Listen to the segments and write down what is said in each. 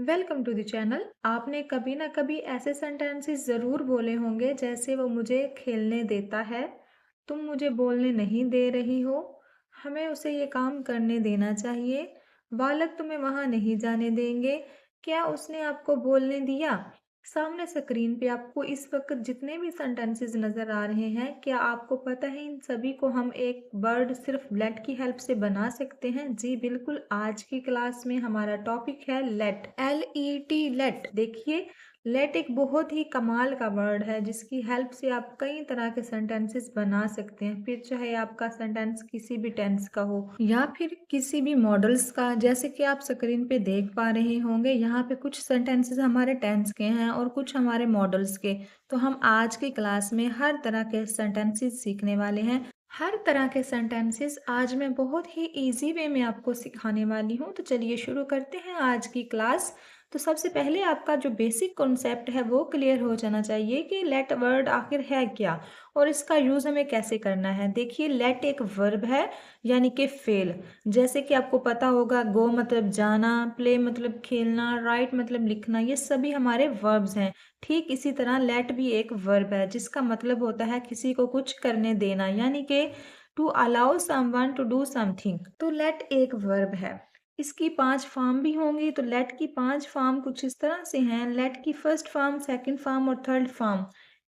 Welcome to the channel. आपने कभी ना कभी ऐसे सेंटेंसेस ज़रूर बोले होंगे जैसे वो मुझे खेलने देता है, तुम मुझे बोलने नहीं दे रही हो, हमें उसे ये काम करने देना चाहिए, बालक तुम्हें वहाँ नहीं जाने देंगे, क्या उसने आपको बोलने दिया? सामने स्क्रीन पे आपको इस वक्त जितने भी सेंटेंसेस नज़र आ रहे हैं, क्या आपको पता है इन सभी को हम एक वर्ड सिर्फ लेट की हेल्प से बना सकते हैं? जी बिल्कुल, आज की क्लास में हमारा टॉपिक है लेट, L-E-T, लेट। देखिए, लेट एक बहुत ही कमाल का वर्ड है जिसकी हेल्प से आप कई तरह के सेंटेंसेस बना सकते हैं, फिर चाहे आपका सेंटेंस किसी भी टेंस का हो या फिर किसी भी मॉडल्स का। जैसे कि आप स्क्रीन पे देख पा रहे होंगे, यहाँ पे कुछ सेंटेंसेस हमारे टेंस के हैं और कुछ हमारे मॉडल्स के। तो हम आज की क्लास में हर तरह के सेंटेंसेस सीखने वाले हैं। हर तरह के सेंटेंसेस आज मैं बहुत ही इजी वे में आपको सिखाने वाली हूँ। तो चलिए शुरू करते हैं आज की क्लास। तो सबसे पहले आपका जो बेसिक कॉन्सेप्ट है वो क्लियर हो जाना चाहिए कि लेट वर्ड आखिर है क्या और इसका यूज़ हमें कैसे करना है। देखिए, लेट एक वर्ब है, यानी कि फेल। जैसे कि आपको पता होगा, गो मतलब जाना, प्ले मतलब खेलना, राइट मतलब लिखना, ये सभी हमारे वर्ब्स हैं। ठीक इसी तरह लेट भी एक वर्ब है जिसका मतलब होता है किसी को कुछ करने देना, यानी कि to allow someone to do something. तो लेट एक वर्ब है। इसकी 5 फॉर्म भी होंगी। तो लेट की 5 फॉर्म कुछ इस तरह से हैं। लेट की फर्स्ट फॉर्म, सेकंड फॉर्म और थर्ड फॉर्म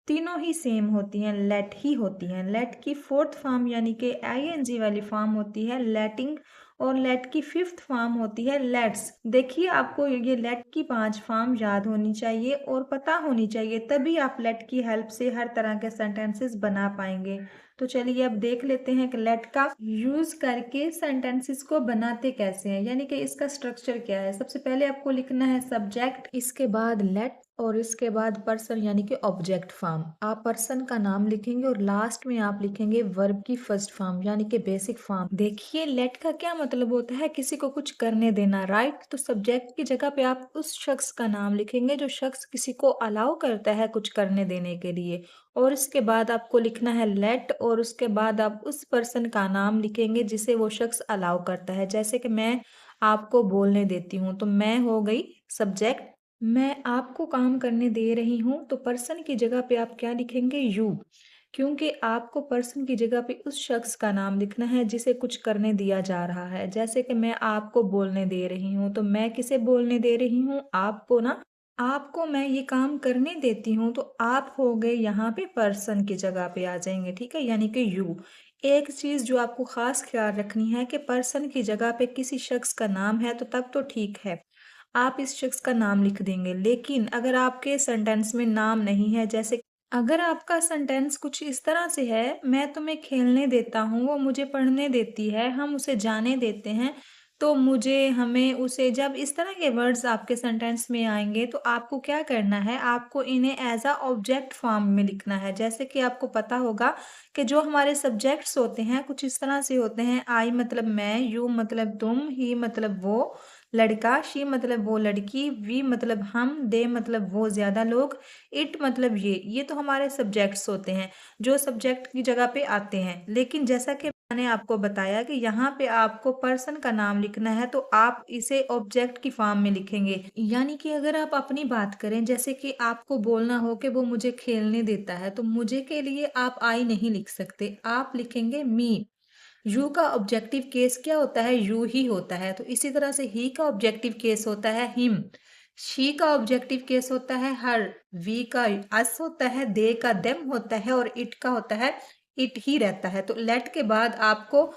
तीनों ही सेम होती हैं, लेट ही होती हैं। लेट की फोर्थ फॉर्म यानी कि आईएनजी वाली फॉर्म होती है लेटिंग, और लेट की फिफ्थ फॉर्म होती है लेट्स। देखिए, आपको ये लेट की 5 फॉर्म याद होनी चाहिए और पता होनी चाहिए, तभी आप लेट की हेल्प से हर तरह के सेंटेंसेस बना पाएंगे। तो चलिए अब देख लेते हैं कि लेट का यूज करके सेंटेंसेस को बनाते कैसे हैं, यानी कि इसका स्ट्रक्चर क्या है। सबसे पहले आपको लिखना है सब्जेक्ट, इसके बाद लेट और इसके बाद पर्सन यानी कि ऑब्जेक्ट फॉर्म। आप पर्सन का नाम लिखेंगे और लास्ट में आप लिखेंगे वर्ब की फर्स्ट फॉर्म यानी कि बेसिक फॉर्म। देखिए, लेट का क्या मतलब होता है, किसी को कुछ करने देना, राइट। तो सब्जेक्ट की जगह पे आप उस शख्स का नाम लिखेंगे जो शख्स किसी को अलाउ करता है कुछ करने देने के लिए, और इसके बाद आपको लिखना है लेट और उसके बाद आप उस पर्सन का नाम लिखेंगे जिसे वो शख्स अलाउ करता है। जैसे कि मैं आपको बोलने देती हूँ, तो मैं हो गई सब्जेक्ट। मैं आपको काम करने दे रही हूँ, तो पर्सन की जगह पे आप क्या लिखेंगे, यू, क्योंकि आपको पर्सन की जगह पे उस शख्स का नाम लिखना है जिसे कुछ करने दिया जा रहा है। जैसे कि मैं आपको बोलने दे रही हूँ, तो मैं किसे बोलने दे रही हूँ, आपको ना। आपको मैं ये काम करने देती हूँ, तो आप हो गए यहाँ पे पर्सन की जगह पे आ जाएंगे, ठीक है, यानी कि यू। एक चीज जो आपको खास ख्याल रखनी है कि पर्सन की जगह पे किसी शख्स का नाम है तो तब तो ठीक है, आप इस शख्स का नाम लिख देंगे। लेकिन अगर आपके सेंटेंस में नाम नहीं है, जैसे अगर आपका सेंटेंस कुछ इस तरह से है, मैं तुम्हें खेलने देता हूँ, वो मुझे पढ़ने देती है, हम उसे जाने देते हैं, तो मुझे, हमें, उसे, जब इस तरह के वर्ड्स आपके सेंटेंस में आएंगे तो आपको क्या करना है, आपको इन्हें एज अ ऑब्जेक्ट फॉर्म में लिखना है। जैसे कि आपको पता होगा कि जो हमारे सब्जेक्ट्स होते हैं कुछ इस तरह से होते हैं। आई मतलब मैं, यू मतलब तुम, ही मतलब वो लड़का, शी मतलब वो लड़की, वी मतलब हम, दे मतलब वो ज्यादा लोग, इट मतलब ये तो हमारे सब्जेक्ट्स होते हैं जो सब्जेक्ट की जगह पे आते हैं। लेकिन जैसा कि मैंने आपको बताया कि यहाँ पे आपको पर्सन का नाम लिखना है, तो आप इसे ऑब्जेक्ट की फॉर्म में लिखेंगे। यानी कि अगर आप अपनी बात करें, जैसे कि आपको बोलना हो कि वो मुझे खेलने देता है, तो मुझे के लिए आप आई नहीं लिख सकते, आप लिखेंगे मी। यू का ऑब्जेक्टिव केस क्या होता है, यू ही होता है। तो इसी तरह से ही का ऑब्जेक्टिव केस होता है हिम, शी का ऑब्जेक्टिव केस होता है हर, वी का अस होता है, दे का देम होता है और इट का होता है इट ही रहता है। तो लेट के बाद आपको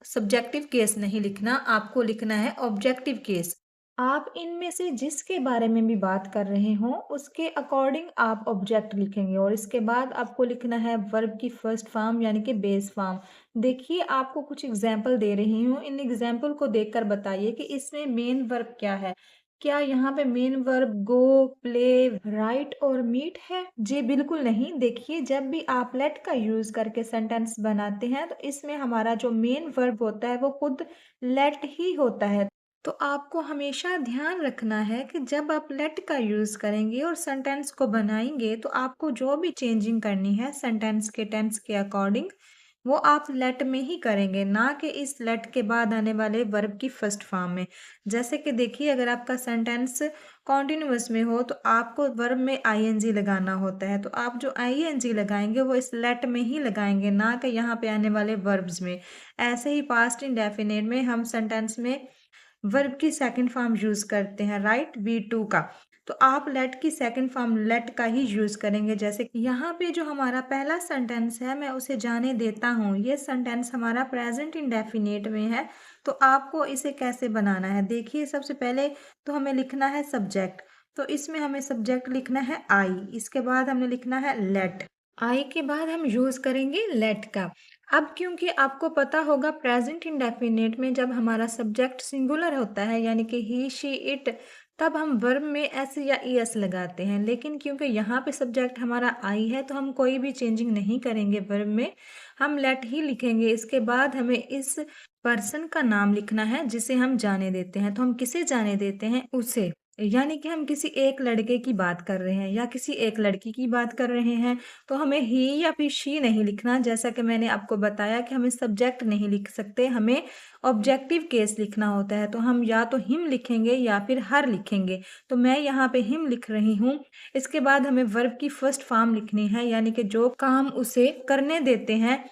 सब्जेक्टिव केस नहीं लिखना, आपको लिखना है ऑब्जेक्टिव केस। आप इनमें से जिसके बारे में भी बात कर रहे हो उसके अकॉर्डिंग आप ऑब्जेक्ट लिखेंगे, और इसके बाद आपको लिखना है वर्ब की फर्स्ट फॉर्म यानी कि बेस फॉर्म। देखिए, आपको कुछ एग्जाम्पल दे रही हूँ, इन एग्जाम्पल को देखकर बताइए कि इसमें मेन वर्ब क्या है। क्या यहाँ पे मेन वर्ब गो, प्ले, राइट और मीट है? जी बिल्कुल नहीं। देखिए, जब भी आप लेट का यूज करके सेंटेंस बनाते हैं तो इसमें हमारा जो मेन वर्ब होता है वो खुद लेट ही होता है। तो आपको हमेशा ध्यान रखना है कि जब आप लेट का यूज करेंगे और सेंटेंस को बनाएंगे तो आपको जो भी चेंजिंग करनी है सेंटेंस के टेंस के अकॉर्डिंग, वो आप लेट में ही करेंगे, ना कि इस लेट के बाद आने वाले वर्ब की फर्स्ट फॉर्म में। जैसे कि देखिए, अगर आपका सेंटेंस कॉन्टिन्यूअस में हो तो आपको वर्ब में आईएनजी लगाना होता है, तो आप जो आईएनजी लगाएंगे वो इस लेट में ही लगाएंगे, ना कि यहाँ पे आने वाले वर्ब्स में। ऐसे ही पास्ट इंडेफिनिट में हम सेंटेंस में वर्ब की सेकंड फॉर्म यूज करते हैं, राइट, वी टू का। तो आप लेट की सेकंड फॉर्म लेट का ही यूज करेंगे। जैसे कि यहाँ पे जो हमारा पहला सेंटेंस है, मैं उसे जाने देता हूँ, ये सेंटेंस हमारा प्रेजेंट इंडेफिनिट में है। तो आपको इसे कैसे बनाना है, देखिए, सबसे पहले तो हमें लिखना है सब्जेक्ट। तो इसमें हमें सब्जेक्ट लिखना है आई, इसके बाद हमने लिखना है लेट। आई के बाद हम यूज करेंगे लेट का। अब क्योंकि आपको पता होगा प्रेजेंट इंडेफिनिट में जब हमारा सब्जेक्ट सिंगुलर होता है, यानी कि ही शी इट, तब हम वर्ब में एस या ईएस लगाते हैं। लेकिन क्योंकि यहाँ पे सब्जेक्ट हमारा आई है, तो हम कोई भी चेंजिंग नहीं करेंगे वर्ब में, हम लेट ही लिखेंगे। इसके बाद हमें इस पर्सन का नाम लिखना है जिसे हम जाने देते हैं। तो हम किसे जाने देते हैं, उसे, यानी कि हम किसी एक लड़के की बात कर रहे हैं या किसी एक लड़की की बात कर रहे हैं, तो हमें ही या फिर शी नहीं लिखना। जैसा कि मैंने आपको बताया कि हमें सब्जेक्ट नहीं लिख सकते, हमें ऑब्जेक्टिव केस लिखना होता है। तो हम या तो हिम लिखेंगे या फिर हर लिखेंगे। तो मैं यहाँ पे हिम लिख रही हूँ। इसके बाद हमें वर्ब की फर्स्ट फॉर्म लिखनी है, यानी कि जो काम उसे करने देते हैं,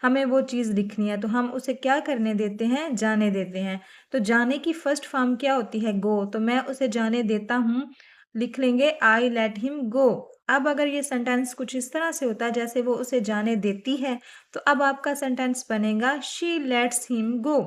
हमें वो चीज़ लिखनी है। तो हम उसे क्या करने देते हैं, जाने देते हैं। तो जाने की फर्स्ट फॉर्म क्या होती है, गो। तो मैं उसे जाने देता हूँ, लिख लेंगे आई लेट हिम गो। अब अगर ये सेंटेंस कुछ इस तरह से होता है जैसे वो उसे जाने देती है, तो अब आपका सेंटेंस बनेगा शी लेट्स हिम गो।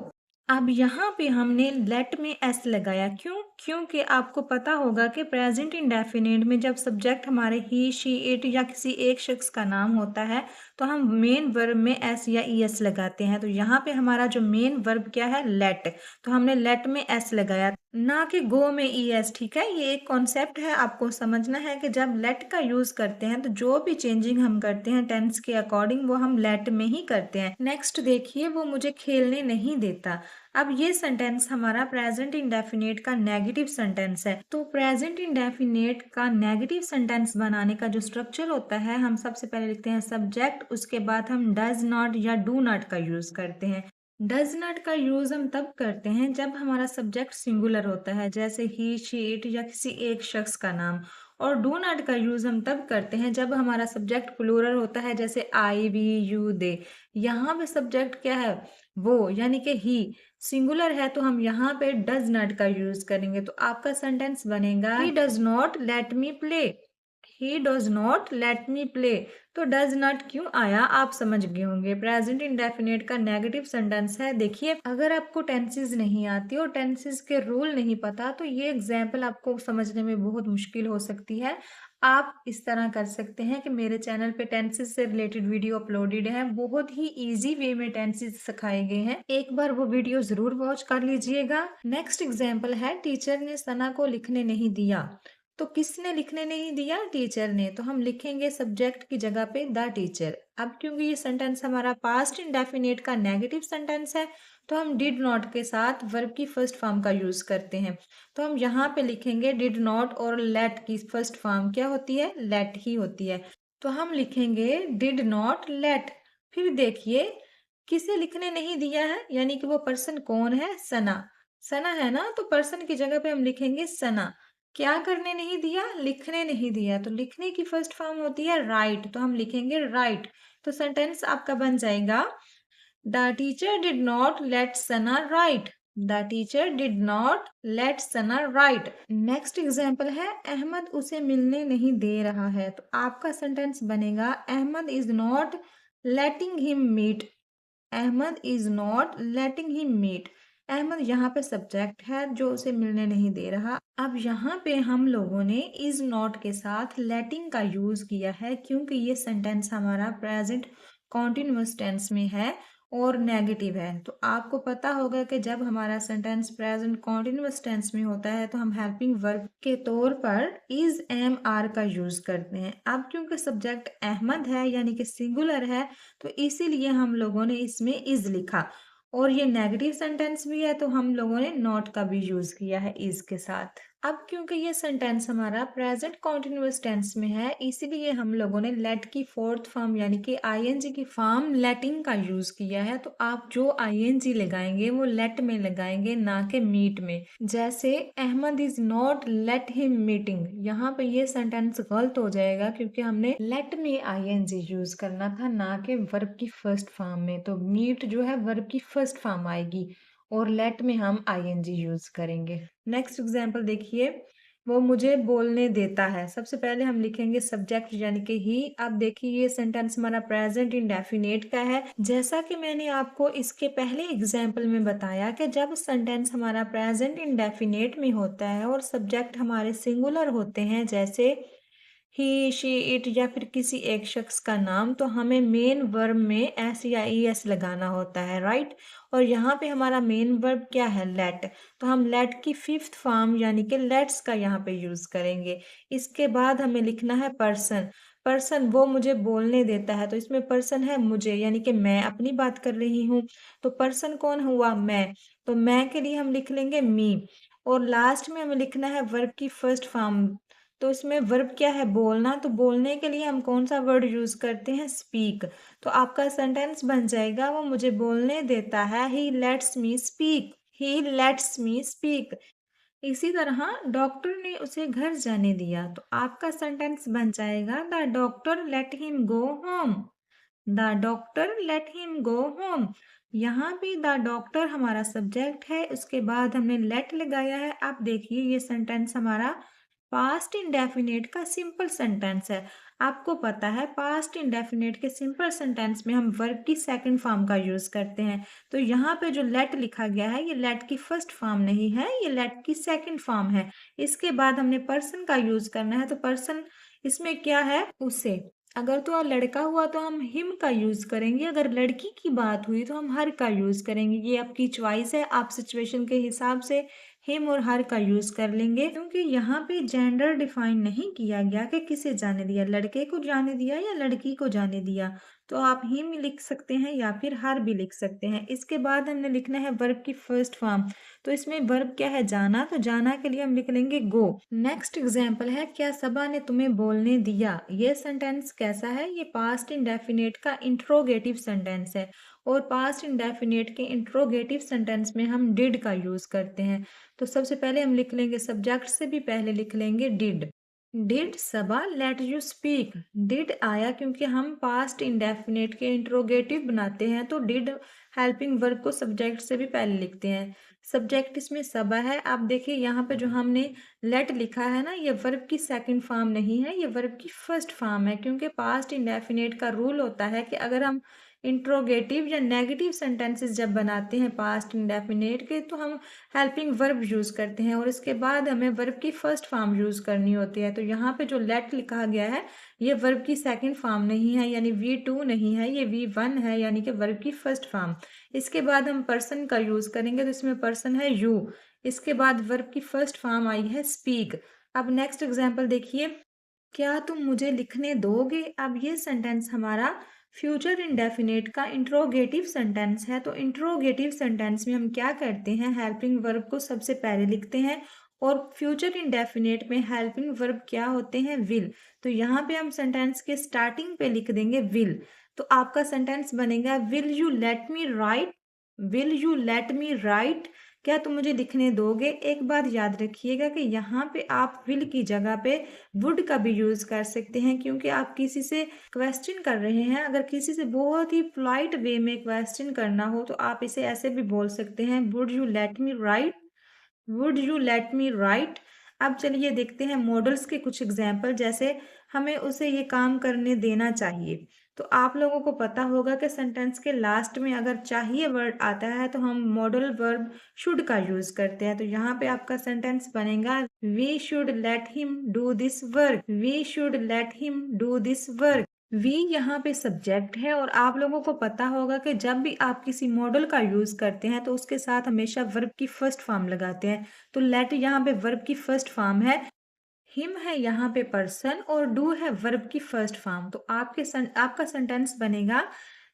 अब यहाँ पे हमने लेट में एस लगाया, क्यों? क्योंकि आपको पता होगा कि प्रेजेंट इंडेफिनिट में जब सब्जेक्ट हमारे ही शी इट या किसी एक शख्स का नाम होता है, तो हम मेन वर्ब में एस या ईएस लगाते हैं। तो यहाँ पे हमारा जो मेन वर्ब क्या है, लेट। तो हमने लेट में एस लगाया, ना कि गो में ईएस। ठीक है, ये एक कॉन्सेप्ट है, आपको समझना है कि जब लेट का यूज करते हैं तो जो भी चेंजिंग हम करते हैं टेंस के अकॉर्डिंग, वो हम लेट में ही करते हैं। नेक्स्ट देखिए, वो मुझे खेलने नहीं देता। अब ये सेंटेंस हमारा प्रेजेंट इंडेफिनिट का नेगेटिव सेंटेंस है। तो प्रेजेंट इंडेफिनिट का नेगेटिव सेंटेंस बनाने का जो स्ट्रक्चर होता है, हम सबसे पहले लिखते हैं सब्जेक्ट, उसके बाद हम डज नॉट या डू नॉट का यूज करते हैं। डज नॉट का यूज हम तब करते हैं जब हमारा सब्जेक्ट सिंगुलर होता है, जैसे ही शी इट या किसी एक शख्स का नाम। और डू नॉट का यूज हम तब करते हैं जब हमारा सब्जेक्ट प्लूरल होता है, जैसे आई, वी, यू, दे। यहाँ पे सब्जेक्ट क्या है, वो, यानी कि ही। सिंगुलर है तो हम यहाँ पे डज नॉट का यूज करेंगे। तो आपका सेंटेंस बनेगा he does not let me play. He does not let me play. तो डज नॉट क्यों आया, आप समझ गए होंगे, प्रेजेंट इंडेफिनिट का नेगेटिव सेंटेंस है। देखिए, अगर आपको टेंसेस नहीं आती और टेंसेस के रूल नहीं पता, तो ये एग्जाम्पल आपको समझने में बहुत मुश्किल हो सकती है। आप इस तरह कर सकते हैं कि मेरे चैनल पे टेंसेस से रिलेटेड वीडियो अपलोडेड है, बहुत ही इजी वे में टेंसेस सिखाए गए हैं, एक बार वो वीडियो जरूर वॉच कर लीजिएगा। नेक्स्ट एग्जाम्पल है, टीचर ने सना को लिखने नहीं दिया। तो किसने लिखने नहीं दिया, टीचर ने। तो हम लिखेंगे सब्जेक्ट की जगह पे द टीचर। अब क्योंकि ये सेंटेंस हमारा पास्ट इंडेफिनिट का नेगेटिव सेंटेंस है, तो हम डिड नॉट के साथ वर्ब की फर्स्ट फॉर्म का यूज करते हैं। तो हम यहाँ पे लिखेंगे डिड नॉट, और लेट की फर्स्ट फॉर्म क्या होती है, लेट ही होती है। तो हम लिखेंगे डिड नॉट लेट। फिर देखिए, किसे लिखने नहीं दिया है, यानी कि वो पर्सन कौन है, सना। सना है ना, तो पर्सन की जगह पे हम लिखेंगे सना। क्या करने नहीं दिया, लिखने नहीं दिया। तो लिखने की फर्स्ट फॉर्म होती है राइट, तो हम लिखेंगे राइट। तो सेंटेंस आपका बन जाएगा the teacher did not let Sana right. The teacher did not let Sana right. Next example है, अहमद उसे मिलने नहीं दे रहा है। तो आपका सेंटेंस बनेगा Ahmad is not letting him meet. Ahmad is not letting him meet. Ahmad यहाँ पे सब्जेक्ट है जो उसे मिलने नहीं दे रहा। अब यहाँ पे हम लोगों ने इज नॉट के साथ लेटिंग का यूज किया है, क्योंकि ये सेंटेंस हमारा प्रेजेंट कॉन्टिन्यूअस टेंस में है और नेगेटिव है। तो आपको पता होगा कि जब हमारा सेंटेंस प्रेजेंट कॉन्टिन्यूअस टेंस में होता है, तो हम हेल्पिंग वर्ब के तौर पर इज एम आर का यूज करते हैं। अब क्योंकि सब्जेक्ट अहमद है, यानी कि सिंगुलर है, तो इसीलिए हम लोगों ने इसमें इज लिखा। और ये नेगेटिव सेंटेंस भी है, तो हम लोगों ने नॉट का भी यूज किया है इज के साथ। अब क्योंकि ये सेंटेंस हमारा प्रेजेंट कॉन्टिन्यूअस टेंस में है, इसीलिए हम लोगों ने लेट की फोर्थ फॉर्म यानी कि आईएनजी की फॉर्म लेटिंग का यूज किया है। तो आप जो आईएनजी लगाएंगे वो लेट में लगाएंगे, ना कि मीट में। जैसे Ahmad is not let him meeting, यहाँ पे ये सेंटेंस गलत हो जाएगा क्योंकि हमने लेट में आईएनजी यूज करना था, ना कि वर्ब की फर्स्ट फॉर्म में। तो मीट जो है वर्ब की फर्स्ट फॉर्म आएगी और लेट में हम आईएनजी यूज करेंगे। नेक्स्ट एग्जाम्पल देखिए, वो मुझे बोलने देता है। सबसे पहले हम लिखेंगे सब्जेक्ट यानी कि ही। अब देखिए ये सेंटेंस हमारा प्रेजेंट इंडेफिनिट का है। जैसा कि मैंने आपको इसके पहले एग्जाम्पल में बताया कि जब सेंटेंस हमारा प्रेजेंट इंडेफिनिट में होता है और सब्जेक्ट हमारे सिंगुलर होते हैं, जैसे ही, शी, इट या फिर किसी एक शख्स का नाम, तो हमें मेन वर्ब में एस या ई एस लगाना होता है, राइट। और यहाँ पे हमारा मेन वर्ब क्या है, लेट। तो हम लेट की फिफ्थ फॉर्म यानी कि लेट्स का यहाँ पे यूज करेंगे। इसके बाद हमें लिखना है पर्सन। पर्सन, वो मुझे बोलने देता है, तो इसमें पर्सन है मुझे, यानी कि मैं अपनी बात कर रही हूँ। तो पर्सन कौन हुआ, मैं। तो मैं के लिए हम लिख लेंगे मी। और लास्ट में हमें लिखना है वर्ब की फर्स्ट फॉर्म। तो इसमें वर्ब क्या है, बोलना। तो बोलने के लिए हम कौन सा वर्ड यूज करते हैं, स्पीक। तो आपका सेंटेंस बन जाएगा, वो मुझे बोलने देता है, he lets me speak, he lets me speak. इसी तरह डॉक्टर ने उसे घर जाने दिया, तो आपका सेंटेंस बन जाएगा, the doctor let him go home, the doctor let him go home. यहाँ पे द डॉक्टर हमारा सब्जेक्ट है, उसके बाद हमने लेट लगाया है। आप देखिए ये सेंटेंस हमारा पास्ट इंडेफिनिट का सिंपल सेंटेंस है। आपको पता है पास्ट इंडेफिनिट के सिंपल सेंटेंस में हम वर्ब की सेकंड फॉर्म का यूज करते हैं। तो यहाँ पे जो लेट लिखा गया है ये लेट की फर्स्ट फॉर्म नहीं है, ये लेट की सेकंड फॉर्म है। इसके बाद हमने पर्सन का यूज करना है। तो पर्सन इसमें क्या है, उसे। अगर तो लड़का हुआ तो हम हिम का यूज करेंगे, अगर लड़की की बात हुई तो हम हर का यूज करेंगे। ये आपकी चॉइस है, आप सिचुएशन के हिसाब से हिम और हर का यूज कर लेंगे, क्योंकि यहाँ पे जेंडर डिफाइन नहीं किया गया कि किसे जाने दिया, लड़के को जाने दिया या लड़की को जाने दिया। तो आप हिम लिख सकते हैं या फिर हर भी लिख सकते हैं। इसके बाद हमने लिखना है वर्ब की फर्स्ट फॉर्म। तो इसमें वर्ब क्या है, जाना। तो जाना के लिए हम लिख लेंगे गो। नेक्स्ट एग्जाम्पल है, क्या सबा ने तुम्हें बोलने दिया। ये सेंटेंस कैसा है, ये पास्ट इंडेफिनिट का इंट्रोगेटिव सेंटेंस है। और पास्ट इंडेफिनिट के इंट्रोगेटिव सेंटेंस में हम डिड का यूज करते हैं। तो सबसे पहले हम लिख लेंगे, सब्जेक्ट से भी पहले लिख लेंगे did. Did Saba let you speak. Did आया क्योंकि हम पास्ट इंडेफिनिट के इंट्रोगेटिव बनाते हैं, तो डिड हेल्पिंग वर्ब को सब्जेक्ट से भी पहले लिखते हैं। सब्जेक्ट इसमें सबा है। आप देखिए यहाँ पे जो हमने लेट लिखा है ना, ये वर्ब की सेकंड फॉर्म नहीं है, ये वर्ब की फर्स्ट फॉर्म है। क्योंकि पास्ट इंडेफिनिट का रूल होता है कि अगर हम इंट्रोगेटिव या नेगेटिव सेंटेंसेस जब बनाते हैं पास्ट इंडेफिनिट के, तो हम हेल्पिंग वर्ब यूज करते हैं और इसके बाद हमें वर्ब की फर्स्ट फॉर्म यूज करनी होती है। तो यहाँ पे जो लेट लिखा गया है ये वर्ब की सेकंड फॉर्म नहीं है, यानी V2 नहीं है, ये V1 है, यानी कि वर्ब की फर्स्ट फॉर्म। इसके बाद हम पर्सन का यूज करेंगे, तो इसमें पर्सन है यू। इसके बाद वर्ब की फर्स्ट फॉर्म आई है स्पीक। अब नेक्स्ट एग्जाम्पल देखिए, क्या तुम मुझे लिखने दोगे। अब ये सेंटेंस हमारा फ्यूचर इंडेफिनिट का इंट्रोगेटिव सेंटेंस है। तो इंट्रोगेटिव सेंटेंस में हम क्या करते हैं, हेल्पिंग वर्ब को सबसे पहले लिखते हैं। और फ्यूचर इंडेफिनिट में हेल्पिंग वर्ब क्या होते हैं, विल। तो यहाँ पे हम सेंटेंस के स्टार्टिंग पे लिख देंगे विल। तो आपका सेंटेंस बनेगा, will you let me right, will you let me right. क्या तुम मुझे लिखने दोगे। एक बात याद रखिएगा कि यहाँ पे आप विल की जगह पे वुड का भी यूज कर सकते हैं, क्योंकि आप किसी से क्वेश्चन कर रहे हैं। अगर किसी से बहुत ही पोलाइट वे में क्वेश्चन करना हो तो आप इसे ऐसे भी बोल सकते हैं, would you let me right, would you let me right. अब चलिए देखते हैं मॉडल्स के कुछ एग्जाम्पल, जैसे हमें उसे ये काम करने देना चाहिए। तो आप लोगों को पता होगा कि सेंटेंस के लास्ट में अगर चाहिए वर्ड आता है तो हम मॉडल वर्ब शुड का यूज करते हैं। तो यहाँ पे आपका सेंटेंस बनेगा, we should let him do this work, we should let him do this work. We यहाँ पे सब्जेक्ट है और आप लोगों को पता होगा कि जब भी आप किसी मॉडल का यूज करते हैं तो उसके साथ हमेशा वर्ब की फर्स्ट फॉर्म लगाते हैं। तो लेट यहाँ पे वर्ब की फर्स्ट फॉर्म है, हिम है यहाँ पे पर्सन और डू है वर्ब की फर्स्ट फॉर्म। तो आपका सेंटेंस बनेगा,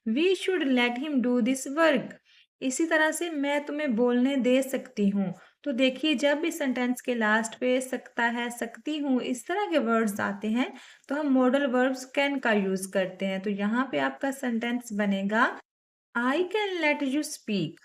we should let him do this work. इसी तरह से मैं तुम्हें बोलने दे सकती हूँ। तो देखिए जब भी सेंटेंस के लास्ट पे सकता है, सकती हूँ इस तरह के वर्ड्स आते हैं तो हम मॉडल वर्ब्स कैन का यूज करते हैं। तो यहाँ पे आपका सेंटेंस बनेगा I can let you speak.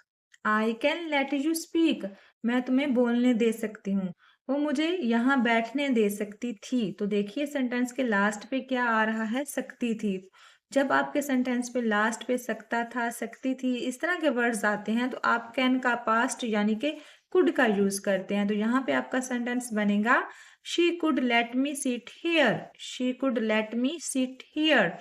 I can let you speak, मैं तुम्हें बोलने दे सकती हूँ। वो मुझे यहाँ बैठने दे सकती थी। तो देखिए सेंटेंस के लास्ट पे क्या आ रहा है, सकती थी। जब आपके सेंटेंस पे लास्ट पे सकता था, सकती थी इस तरह के वर्ड्स आते हैं तो आप कैन का पास्ट यानी कि कुड का यूज करते हैं। तो यहाँ पे आपका सेंटेंस बनेगा she could let me sit here. She could let me sit here.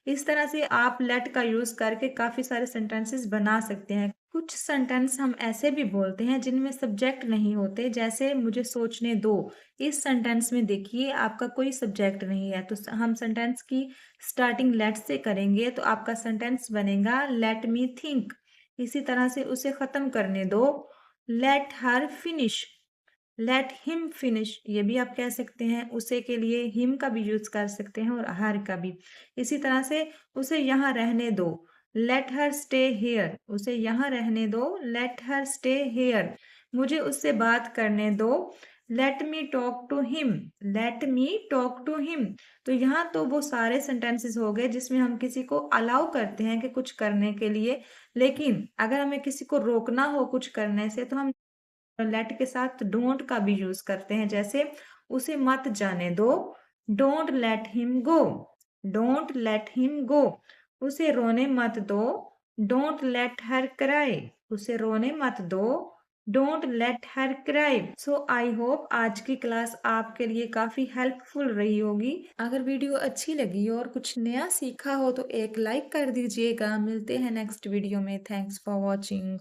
इस तरह से आप लेट का यूज करके काफी सारे सेंटेंसेस बना सकते हैं। कुछ सेंटेंस हम ऐसे भी बोलते हैं जिनमें सब्जेक्ट नहीं होते, जैसे मुझे सोचने दो। इस सेंटेंस में देखिए आपका कोई सब्जेक्ट नहीं है, तो हम सेंटेंस की स्टार्टिंग लेट से करेंगे तो आपका सेंटेंस बनेगा लेट मी थिंक। इसी तरह से उसे खत्म करने दो, let her finish. Let him finish ये भी आप कह सकते हैं। उसे के लिए हिम का भी यूज कर सकते हैं और हर का भी। इसी तरह से उसे यहाँ रहने दो, लेट हर स्टे हेयर। उसे यहाँ रहने दो, लेट हर स्टे हेयर। मुझे उससे बात करने दो, let me talk to him. Let me talk to him. तो यहाँ तो वो सारे सेंटेंसेस हो गए जिसमें हम किसी को अलाउ करते हैं कि कुछ करने के लिए, लेकिन अगर हमें किसी को रोकना हो कुछ करने से तो हम लेट के साथ डोंट का भी यूज करते हैं। जैसे उसे मत जाने दो, don't let him go. Don't let him go. उसे रोने मत दो, डोंट लेट हर क्राई। उसे रोने मत दो, don't let her cry. So I hope आज की क्लास आपके लिए काफी हेल्पफुल रही होगी। अगर वीडियो अच्छी लगी और कुछ नया सीखा हो तो एक लाइक कर दीजिएगा। मिलते हैं नेक्स्ट वीडियो में। Thanks for watching.